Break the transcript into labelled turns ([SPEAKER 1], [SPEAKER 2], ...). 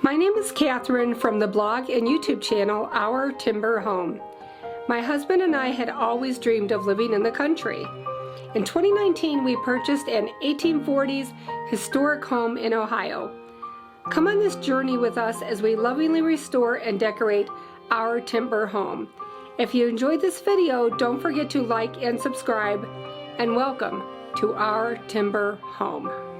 [SPEAKER 1] My name is Catherine from the blog and YouTube channel Our Timber Home. My husband and I had always dreamed of living in the country. In 2019, we purchased an 1840s historic home in Ohio. Come on this journey with us as we lovingly restore and decorate our timber home. If you enjoyed this video, don't forget to like and subscribe, and welcome to Our Timber Home.